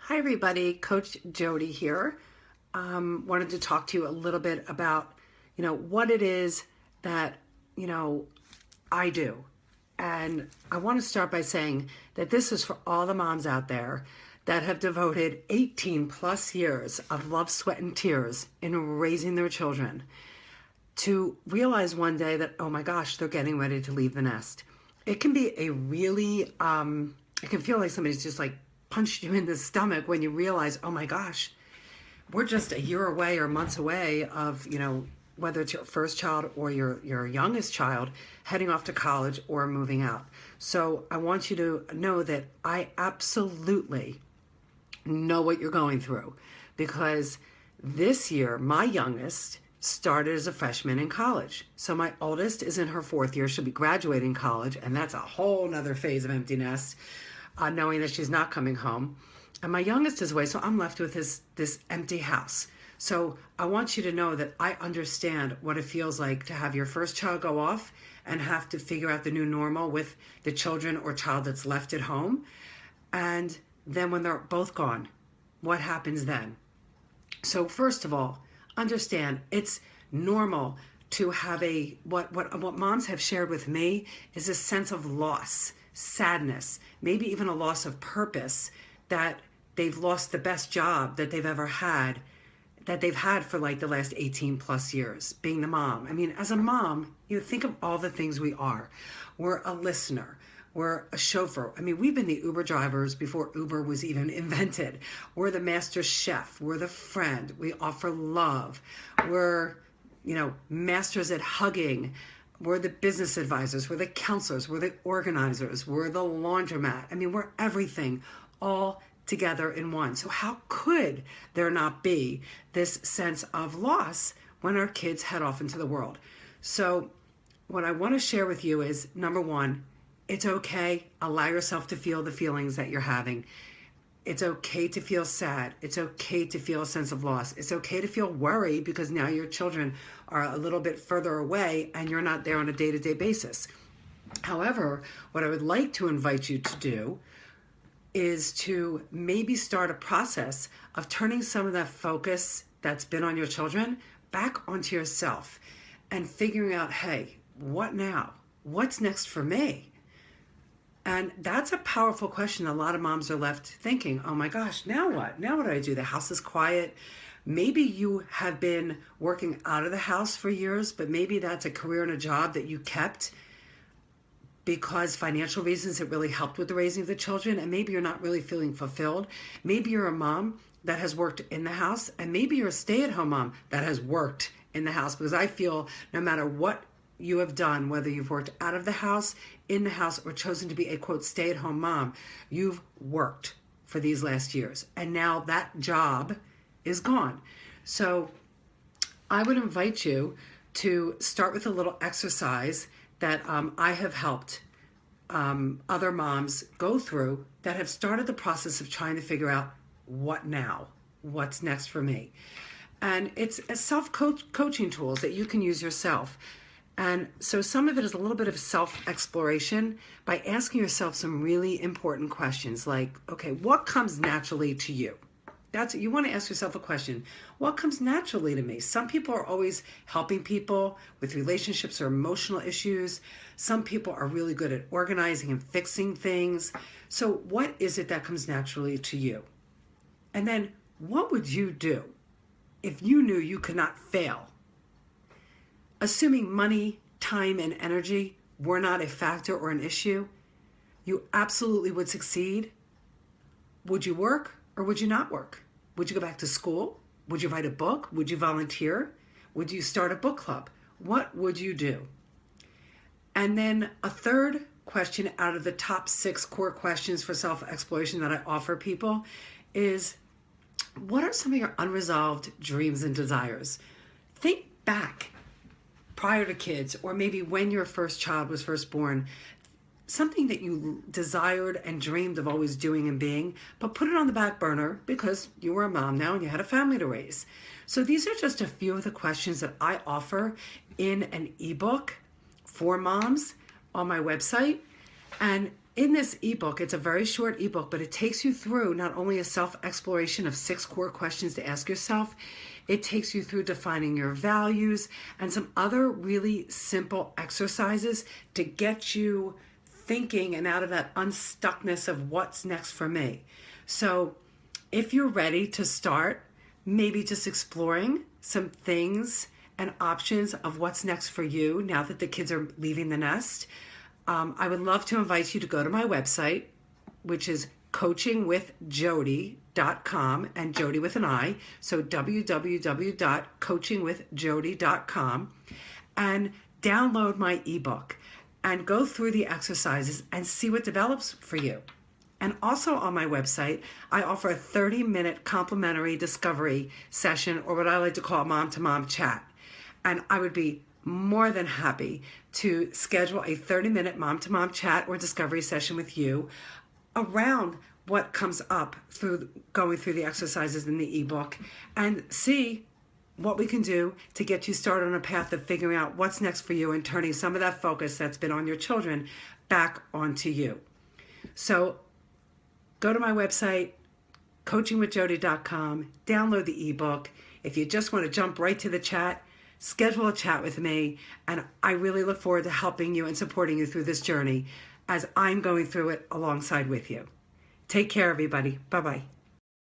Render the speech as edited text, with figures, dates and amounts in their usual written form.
Hi, everybody. Coach Jody here. Wanted to talk to you a little bit about, what it is that, you know, I do. And I want to start by saying that this is for all the moms out there that have devoted 18 plus years of love, sweat, and tears in raising their children to realize one day that, oh my gosh, they're getting ready to leave the nest. It can be a really, it can feel like somebody's just like punched you in the stomach when you realize, oh my gosh, we're just a year away or months away of, whether it's your first child or your youngest child heading off to college or moving out. So I want you to know that I absolutely know what you're going through, because this year, my youngest started as a freshman in college. So my oldest is in her fourth year. She'll be graduating college, and that's a whole nother phase of empty nest, knowing that she's not coming home. And my youngest is away, so I'm left with this empty house. So I want you to know that I understand what it feels like to have your first child go off and have to figure out the new normal with the children or child that's left at home. And then when they're both gone, what happens then? So first of all, understand it's normal to have what moms have shared with me is a sense of loss, sadness, maybe even a loss of purpose, that they've lost the best job that they've ever had, that they've had for like the last 18 plus years, being the mom. I mean, as a mom, you think of all the things we are. We're a listener. We're a chauffeur. I mean, we've been the Uber drivers before Uber was even invented. We're the master chef. We're the friend. We offer love. We're, masters at hugging. We're the business advisors. We're the counselors. We're the organizers. We're the laundromat. I mean, we're everything all together in one. So how could there not be this sense of loss when our kids head off into the world? So what I want to share with you is, number one, it's okay. Allow yourself to feel the feelings that you're having. It's okay to feel sad. It's okay to feel a sense of loss. It's okay to feel worry because now your children are a little bit further away and you're not there on a day-to-day basis. However, what I would like to invite you to do is to maybe start a process of turning some of that focus that's been on your children back onto yourself and figuring out, hey, what now? What's next for me? And that's a powerful question. A lot of moms are left thinking, oh my gosh, now what? Now what do I do? The house is quiet. Maybe you have been working out of the house for years, but maybe that's a career and a job that you kept because financial reasons it really helped with the raising of the children, and maybe you're not really feeling fulfilled. Maybe you're a mom that has worked in the house, and maybe you're a stay-at-home mom that has worked in the house, because I feel no matter what you have done, whether you've worked out of the house, in the house, or chosen to be a, quote, stay-at-home mom, you've worked for these last years, and now that job is gone. So I would invite you to start with a little exercise that I have helped other moms go through that have started the process of trying to figure out what now, what's next for me. And it's a self-coaching tools that you can use yourself. And so some of it is a little bit of self-exploration by asking yourself some really important questions like, okay, what comes naturally to you? You want to ask yourself a question. What comes naturally to me? Some people are always helping people with relationships or emotional issues. Some people are really good at organizing and fixing things. So what is it that comes naturally to you? And then what would you do if you knew you could not fail? Assuming money, time, and energy were not a factor or an issue, you absolutely would succeed. Would you work or would you not work? Would you go back to school? Would you write a book? Would you volunteer? Would you start a book club? What would you do? And then a third question out of the top 6 core questions for self-exploration that I offer people is, what are some of your unresolved dreams and desires? Think back prior to kids, or maybe when your first child was first born, something that you desired and dreamed of always doing and being, but put it on the back burner because you were a mom now and you had a family to raise. So these are just a few of the questions that I offer in an ebook for moms on my website. And in this ebook, it's a very short ebook, but it takes you through not only a self-exploration of 6 core questions to ask yourself, it takes you through defining your values and some other really simple exercises to get you thinking and out of that unstuckness of what's next for me. So if you're ready to start, maybe just exploring some things and options of what's next for you now that the kids are leaving the nest, I would love to invite you to go to my website, which is coachingwithjodi.com, and Jodi with an I, so www.coachingwithjodi.com, and download my ebook and go through the exercises and see what develops for you. And also on my website, I offer a 30-minute complimentary discovery session, or what I like to call mom-to-mom chat. And I would be more than happy to schedule a 30-minute mom-to-mom chat or discovery session with you around what comes up through going through the exercises in the ebook, and see what we can do to get you started on a path of figuring out what's next for you and turning some of that focus that's been on your children back onto you. So go to my website, coachingwithjodi.com, download the ebook. If you just want to jump right to the chat, schedule a chat with me, and I really look forward to helping you and supporting you through this journey as I'm going through it alongside with you. Take care, everybody. Bye-bye.